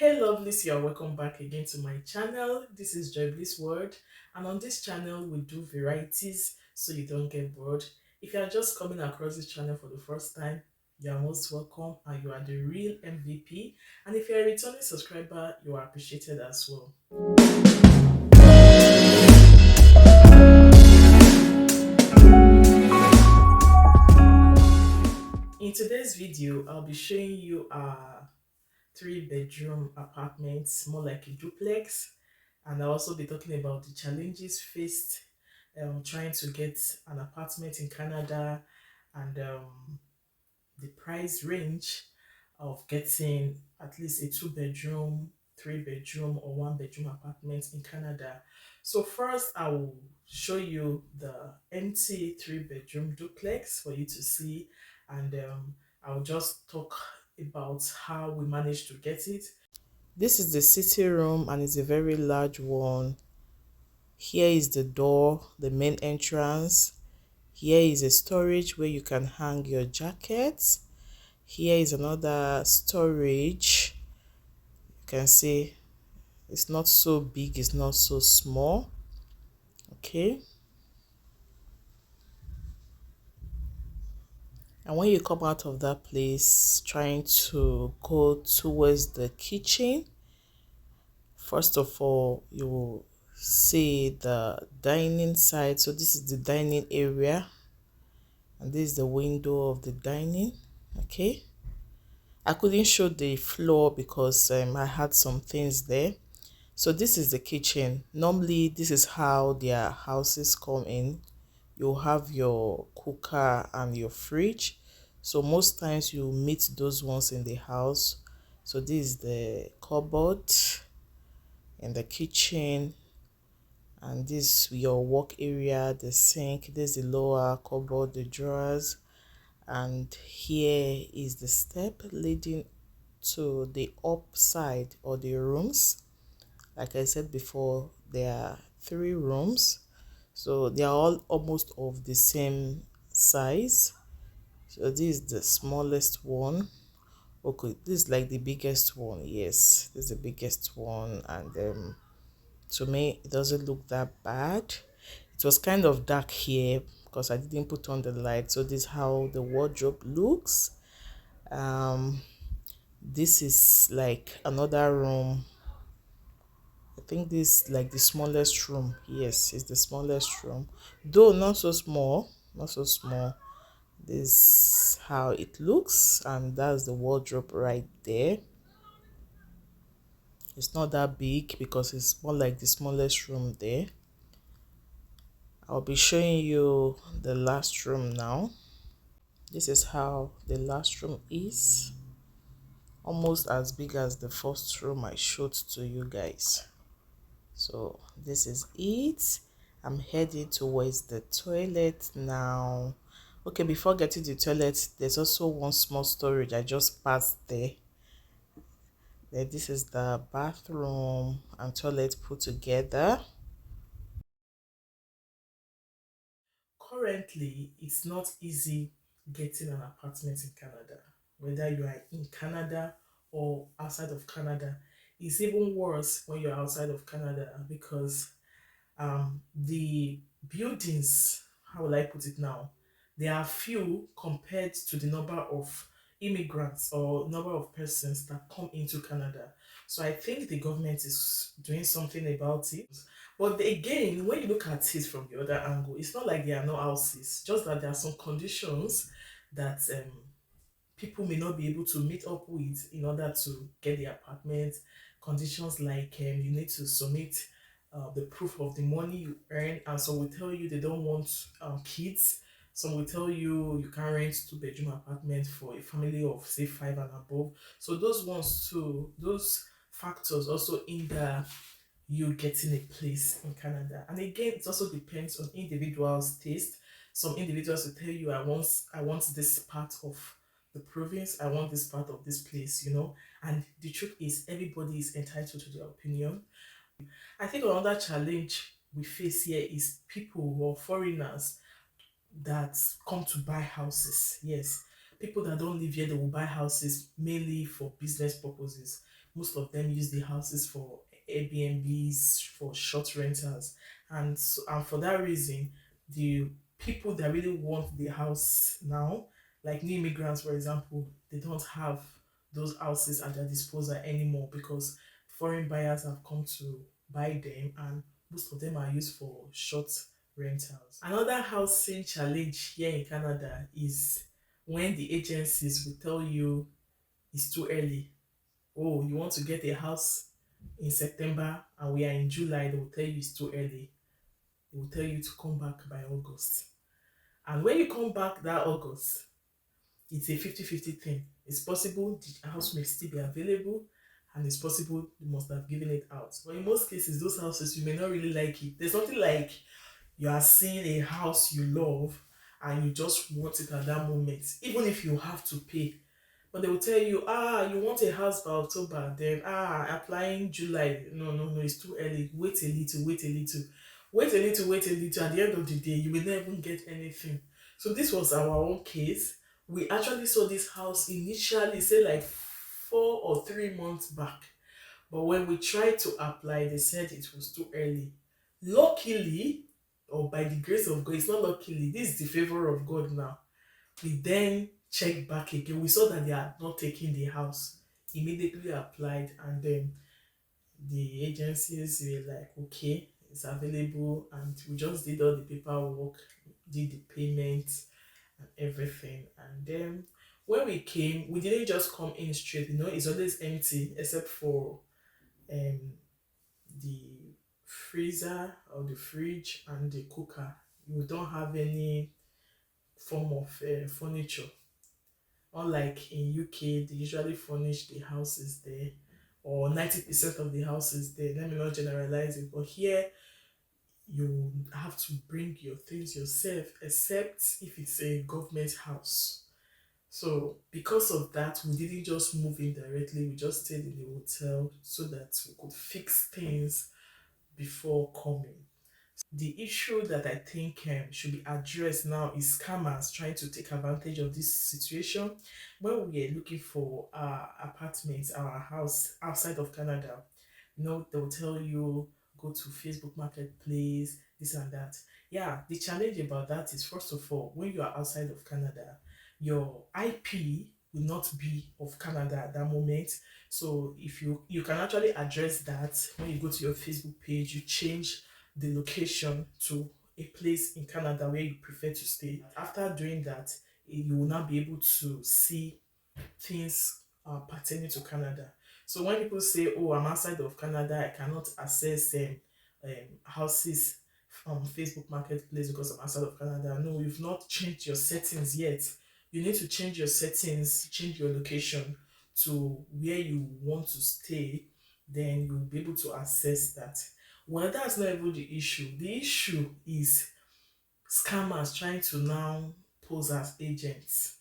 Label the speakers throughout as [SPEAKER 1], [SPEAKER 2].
[SPEAKER 1] Hey lovelies, you are welcome back again to my channel. This is Joy Bliss World, and on this channel we do varieties so you don't get bored. If you are just coming across this channel for the first time, you are most welcome and you are the real MVP. And if you're a returning subscriber, you are appreciated as well. In today's video, I'll be showing you a 3-bedroom apartment, more like a duplex, and I'll also be talking about the challenges faced trying to get an apartment in Canada, and the price range of getting at least a 2-bedroom, 3-bedroom, or 1-bedroom apartment in Canada. So first, I will show you the empty 3-bedroom duplex for you to see, and I'll just talk about how we managed to get it. This is the city room, and it's a very large one. Here is the door, the main entrance. Here is a storage where you can hang your jackets. Here is another storage. You can see it's not so big, it's not so small. Okay. And when you come out of that place, trying to go towards the kitchen, first of all, you will see the dining side. So this is the dining area, and this is the window of the dining. Okay, I couldn't show the floor because I had some things there. So this is the kitchen. Normally this is how their houses come in. You have your cooker and your fridge, so most times you meet those ones in the house. So this is the cupboard in the kitchen, and this is your work area, the sink. This is the lower cupboard, the drawers, and here is the step leading to the upside or the rooms. Like I said before, there are 3 rooms, so they are all almost of the same size. So this is the smallest one. Okay, this is like the biggest one. Yes, this is the biggest one, and to me it doesn't look that bad. It was kind of dark here because I didn't put on the light. So this is how the wardrobe looks. This is like another room. I think this is like the smallest room. Yes, it's the smallest room, though not so small, not so small. This is how it looks, and that's the wardrobe right there. It's not that big because it's more like the smallest room there. I'll be showing you the last room now. This is how the last room is, almost as big as the first room I showed to you guys. So this is it. I'm heading towards the toilet now. Okay, before getting to the toilet, there's also one small storage I just passed there. Then this is the bathroom and toilet put together. Currently, it's not easy getting an apartment in Canada. Whether you are in Canada or outside of Canada, it's even worse when you're outside of Canada because the buildings, how will I put it now? They are few compared to the number of immigrants or number of persons that come into Canada. So I think the government is doing something about it. But again, when you look at it from the other angle, it's not like there are no houses, just that there are some conditions that people may not be able to meet up with in order to get the apartment. Conditions like you need to submit the proof of the money you earn, and some will tell you they don't want kids. Some will tell you you can rent 2-bedroom apartment for a family of say 5 and above. So those ones too, those factors also hinder you getting a place in Canada. And again, it also depends on individuals' taste. Some individuals will tell you, I want this part of the province, I want this part of this place. And the truth is, everybody is entitled to their opinion. I think another challenge we face here is people or foreigners that come to buy houses. Yes, people that don't live here, they will buy houses mainly for business purposes. most of them use the houses for Airbnbs, for short rentals, and for that reason, the people that really want the house now, like new immigrants, for example, they don't have those houses at their disposal anymore because foreign buyers have come to buy them, and most of them are used for short rentals. Another housing challenge here in Canada is when the agencies will tell you it's too early. Oh, you want to get a house in September and we are in July, they will tell you it's too early. They will tell you to come back by August. And when you come back that August, it's a 50-50 thing. It's possible the house may still be available, and it's possible you must have given it out. But in most cases, those houses, you may not really like it. There's nothing like you are seeing a house you love and you just want it at that moment, even if you have to pay. But they will tell you, you want a house by October, then applying July. No, no, no, it's too early. Wait a little, wait a little, wait a little, wait a little. At the end of the day, you will not even get anything. So this was our own case. We actually saw this house initially, say like 4 or 3 months back. But when we tried to apply, they said it was too early. Luckily, or by the grace of God, it's not luckily, this is the favor of God now. We then checked back again. We saw that they had not taken the house. Immediately applied, and then the agencies were like, okay, it's available, and we just did all the paperwork, did the payments and everything. And then when we came, we didn't just come in straight, it's always empty except for the freezer or the fridge and the cooker. You don't have any form of furniture. Unlike in UK, they usually furnish the houses there, or 90% of the houses there. Let me not generalize it, but here you have to bring your things yourself, except if it's a government house. So because of that, we didn't just move in directly. We just stayed in the hotel so that we could fix things before coming. The issue that I think should be addressed now is scammers trying to take advantage of this situation. When we are looking for our apartments, our house outside of Canada, they'll tell you go to Facebook Marketplace, this and that. Yeah, the challenge about that is, first of all, when you are outside of Canada, your IP will not be of Canada at that moment. So if you can actually address that when you go to your Facebook page, you change the location to a place in Canada where you prefer to stay. After doing that, you will not be able to see things pertaining to Canada. So when people say, "Oh, I'm outside of Canada, I cannot access houses from Facebook Marketplace because I'm outside of Canada," no, you've not changed your settings yet. You need to change your settings, change your location to where you want to stay. Then you'll be able to access that. Well, that's not even the issue. The issue is scammers trying to now pose as agents.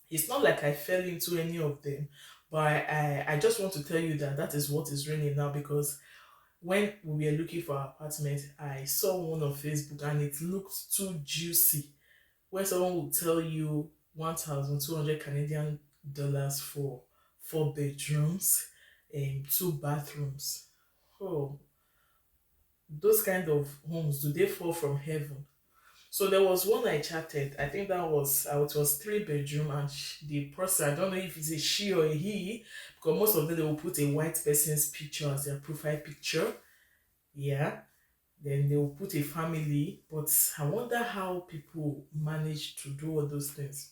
[SPEAKER 1] It's not like I fell into any of them, but I just want to tell you that that is what is raining now, because when we were looking for our apartment, I saw one on Facebook and it looked too juicy. When someone will tell you 1,200 Canadian dollars for 4 bedrooms and 2 bathrooms. Oh, those kind of homes, do they fall from heaven? So there was one I chatted. I think that was it was 3 bedroom, and the person, I don't know if it's a she or a he, because most of them they will put a white person's picture as their profile picture. Yeah. Then they will put a family, but I wonder how people manage to do all those things.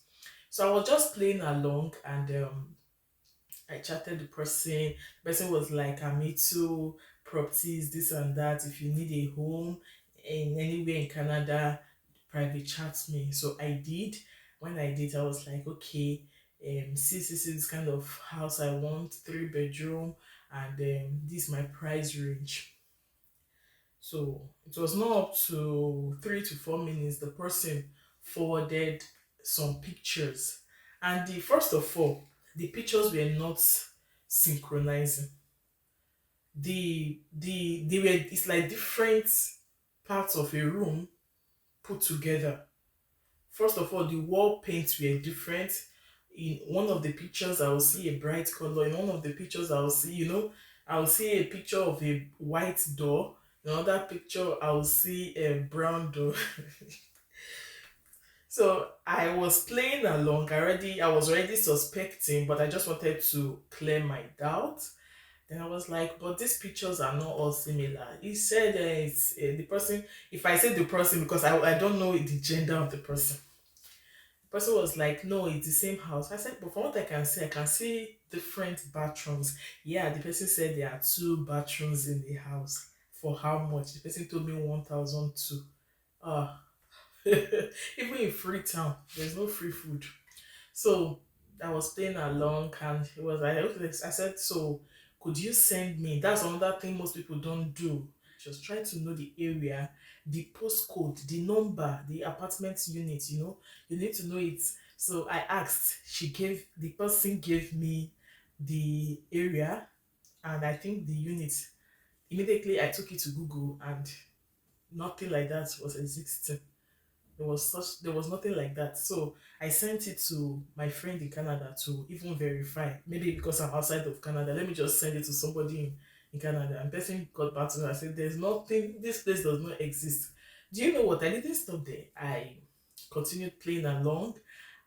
[SPEAKER 1] So I was just playing along, and I chatted the person. The person was like, "I'm into properties, this and that. If you need a home in anywhere in Canada, private chat me." So I did. When I did, I was like, okay, see this kind of house I want, 3 bedroom, and this is my price range. So it was not up to 3 to 4 minutes. The person forwarded some pictures, and the first of all, the pictures were not synchronizing. They were, it's like different parts of a room put together. First of all, the wall paints were different. In one of the pictures, I will see a bright color. In one of the pictures, I will see, I will see a picture of a white door. In another picture, I will see a brown door. So I was playing along. I was already suspecting, but I just wanted to clear my doubt. Then I was like, but these pictures are not all similar. He said it's the person. If I say the person, because I don't know the gender of the person. The person was like, no, it's the same house. I said, but from what I can see different bathrooms. Yeah, the person said there are two bathrooms in the house. For how much? The person told me 1,002. Ah, even in Freetown, there's no free food. So I was playing along and it was like, okay, I said, so could you send me? That's another thing most people don't do. Just try to know the area, the postcode, the number, the apartment unit, you need to know it. So I asked, the person gave me the area and I think the unit. Immediately I took it to Google and nothing like that was existing. There was nothing like that. So I sent it to my friend in Canada to even verify. Maybe because I'm outside of Canada, let me just send it to somebody in Canada. And person got back to me. I said, there's nothing, this place does not exist. Do you know what? I didn't stop there. I continued playing along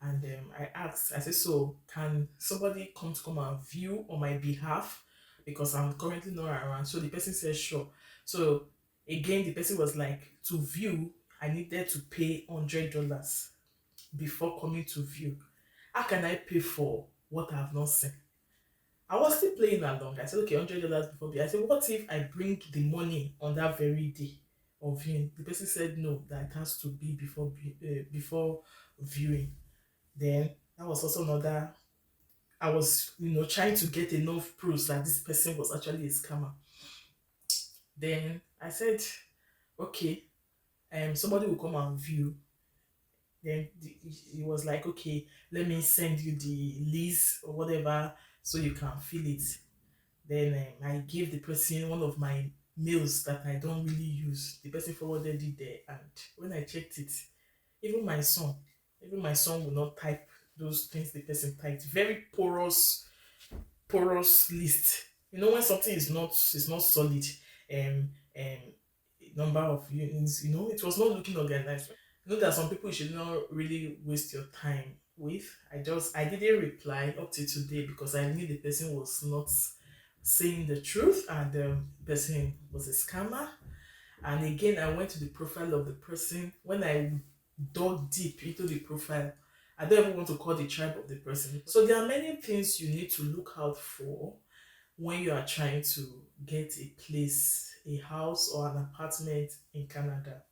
[SPEAKER 1] and I asked, I said, so can somebody come and view on my behalf? Because I'm currently not around. So the person said, sure. So again, the person was like, to view, I needed to pay $100 before coming to view. How can I pay for what I have not seen? I was still playing along. I said, okay, $100 before view. I said, what if I bring the money on that very day of viewing? The person said no, that it has to be before viewing. Then that was also another. I was, trying to get enough proofs that this person was actually a scammer. Then I said, okay, somebody will come and view. Then he was like, okay, let me send you the list or whatever so you can fill it. Then I gave the person one of my mails that I don't really use. The person forwarded it there, and when I checked it, even my son, even my son will not type those things the person typed. Very porous list. When something is not solid, um, number of units, it was not looking organized. There are some people you should not really waste your time with. I didn't reply up to today because I knew the person was not saying the truth and the person was a scammer. And again, I went to the profile of the person. When I dug deep into the profile, I don't even want to call the tribe of the person. So there are many things you need to look out for when you are trying to get a place, a house or an apartment in Canada.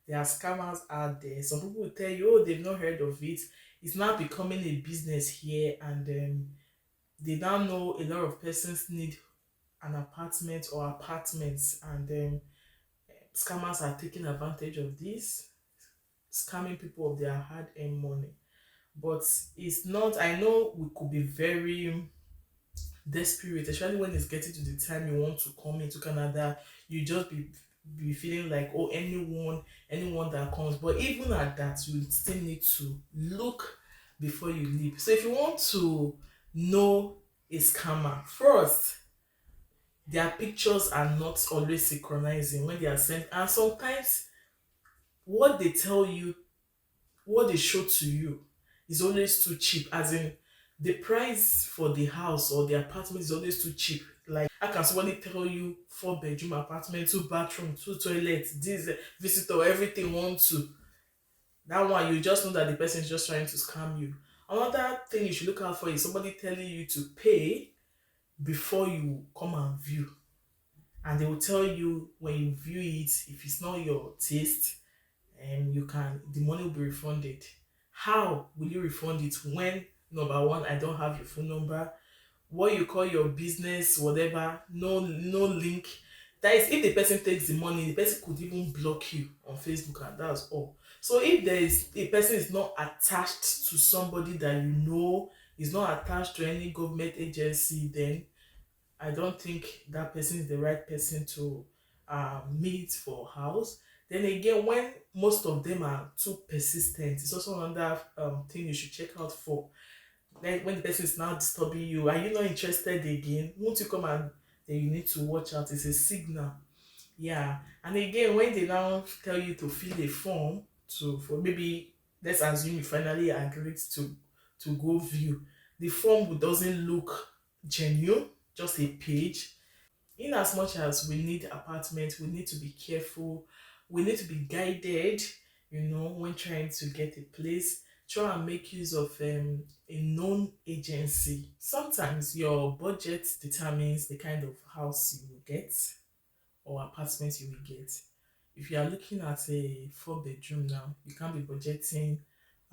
[SPEAKER 1] There are scammers out there. Some people will tell you, oh, they've not heard of it. It's now becoming a business here, and they now know a lot of persons need an apartment or apartments, and scammers are taking advantage of this, scamming people of their hard-earned money. But it's not. I know we could be very desperate, especially when it's getting to the time you want to come into Canada. You just be feeling like, oh, anyone that comes. But even at that, you still need to look before you leave. So if you want to know a scammer, first, their pictures are not always synchronizing when they are sent, and sometimes what they tell you, what they show to you, is always too cheap. As in, the price for the house or the apartment is always too cheap. Like, how can somebody tell you 4-bedroom apartment, 2 bathroom, 2 toilets, this visitor, everything, 1, 2? That one, you just know that the person is just trying to scam you. Another thing you should look out for is somebody telling you to pay before you come and view. And they will tell you when you view it, if it's not your taste, the money will be refunded. How will you refund it when, number one, I don't have your phone number, what you call your business, whatever, no link? That is, if the person takes the money, the person could even block you on Facebook, and that's all. So if a person is not attached to somebody that is not attached to any government agency, then I don't think that person is the right person to meet for house. Then again, when most of them are too persistent, it's also another thing you should check out for. Then when the person is now disturbing you, are you not interested again? Won't you come and then you need to watch out? It's a signal. Yeah. And again, when they now tell you to fill a form to for maybe let's assume you finally agreed to go view, the form doesn't look genuine, just a page. In as much as we need apartments, we need to be careful, we need to be guided, when trying to get a place. Try and make use of a known agency. Sometimes your budget determines the kind of house you will get or apartment you will get. If you are looking at a 4 bedroom now, you can't be budgeting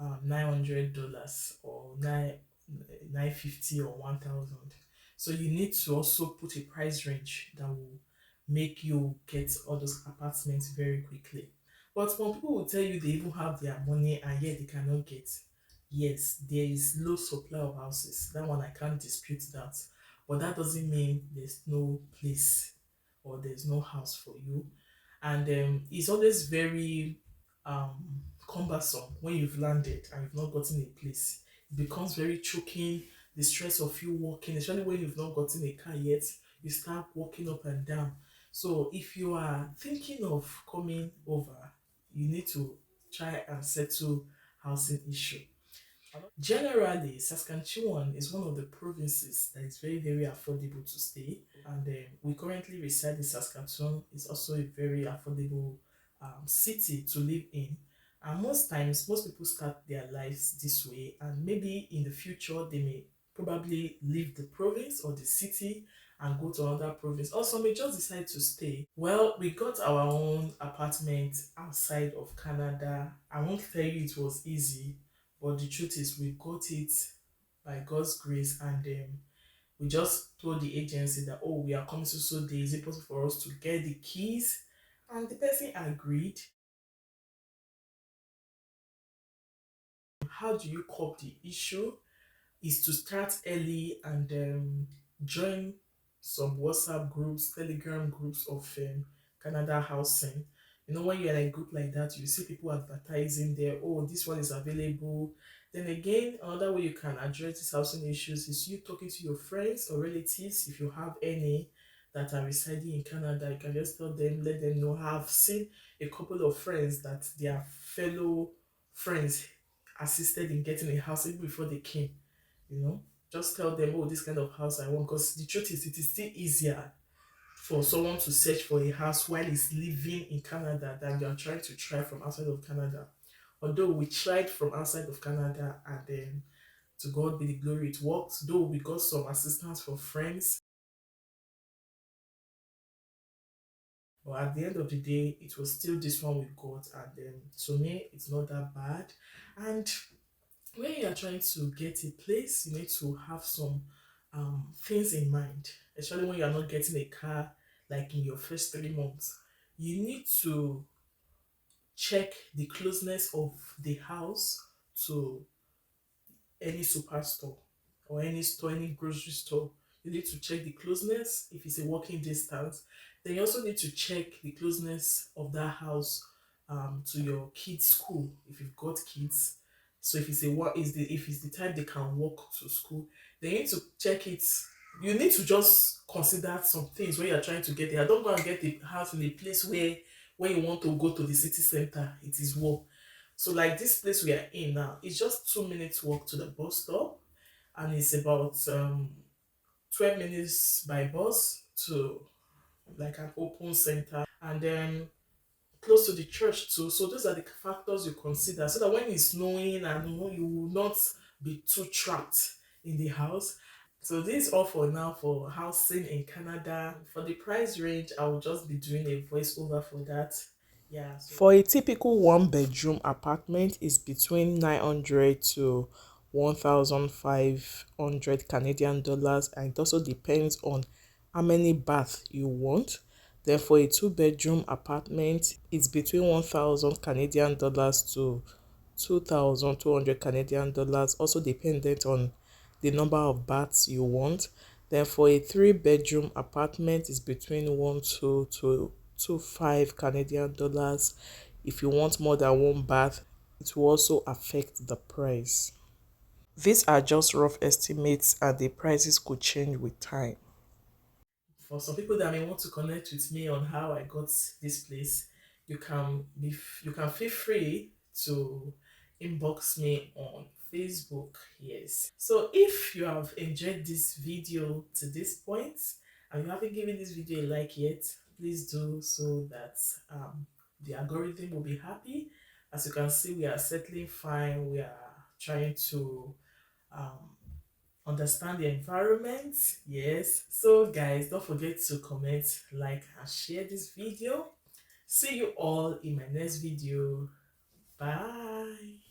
[SPEAKER 1] $900 or 950 or 1,000. So you need to also put a price range that will make you get all those apartments very quickly. But when people will tell you they even have their money and yet they cannot get, yes, there is low supply of houses. That one I can't dispute that. But that doesn't mean there's no place or there's no house for you. And it's always very cumbersome when you've landed and you've not gotten a place. It becomes very choking. The stress of you walking, especially when you've not gotten a car yet, you start walking up and down. So if you are thinking of coming over, you need to try and settle housing issue. Generally, Saskatchewan is one of the provinces that is very, very affordable to stay. And we currently reside in Saskatoon. It's also a very affordable city to live in. And most times, most people start their lives this way. And maybe in the future, they may probably leave the province or the city and go to another province. Or some may just decide to stay. Well, we got our own apartment outside of Canada. I won't tell you it was easy, but the truth is, we got it by God's grace, and we just told the agency that, oh, we are coming so day. Is it possible for us to get the keys? And the person agreed. How do you cope the issue? Is to start early and join some WhatsApp groups, Telegram groups of Canada housing. When you're in a group like that, you see people advertising there, oh, this one is available. Then again, another way you can address these housing issues is you talking to your friends or relatives, if you have any that are residing in Canada. You can just tell them, let them know. I've seen a couple of friends that their fellow friends assisted in getting a house even before they came. you know just tell them, oh, this kind of house I want, because the truth is it is still easier for someone to search for a house while he's living in Canada than you're trying to try from outside of Canada. Although we tried from outside of Canada, and then to God be the glory, it worked. Though we got some assistance from friends, but at the end of the day, it was still this one we got, and then to me, it's not that bad. And when you are trying to get a place, you need to have some things in mind, especially when you are not getting a car like in your first 3 months. You need to check the closeness of the house to any superstore or any store, any grocery store. You need to check the closeness if it's a walking distance. Then you also need to check the closeness of that house to your kids' school if you've got kids. So if it's a what is the if it's the time they can walk to school, they need to check it. You need to just consider some things when you're trying to get there. Don't go and get a house in a place where when you want to go to the city center, it is war. So like this place we are in now, it's just 2 minutes walk to the bus stop, and it's about 12 minutes by bus to like an open center, and then close to the church too. So those are the factors you consider, so that when it's snowing and you will not be too trapped in the house. So this is all for now for housing in Canada. For the price range, I will just be doing a voiceover for that. Yeah. For a typical 1 bedroom apartment is between 900 to 1,500 Canadian dollars, and it also depends on how many baths you want. Then for a 2 bedroom apartment, it's between 1,000 Canadian dollars to 2,200 Canadian dollars, also dependent on the number of baths you want. Then for a 3 bedroom apartment, is between 1 to 2.5 Canadian dollars. If you want more than one bath, it will also affect the price.
[SPEAKER 2] These are just rough estimates and the prices could change with time.
[SPEAKER 1] For some people that may want to connect with me on how I got this place, you can feel free to inbox me on Facebook. Yes. So if you have enjoyed this video to this point and you haven't given this video a like yet, please do so that the algorithm will be happy. As you can see, we are settling fine. We are trying to um, understand the environment. Yes. So guys, don't forget to comment, like, and share this video. See you all in my next video. Bye.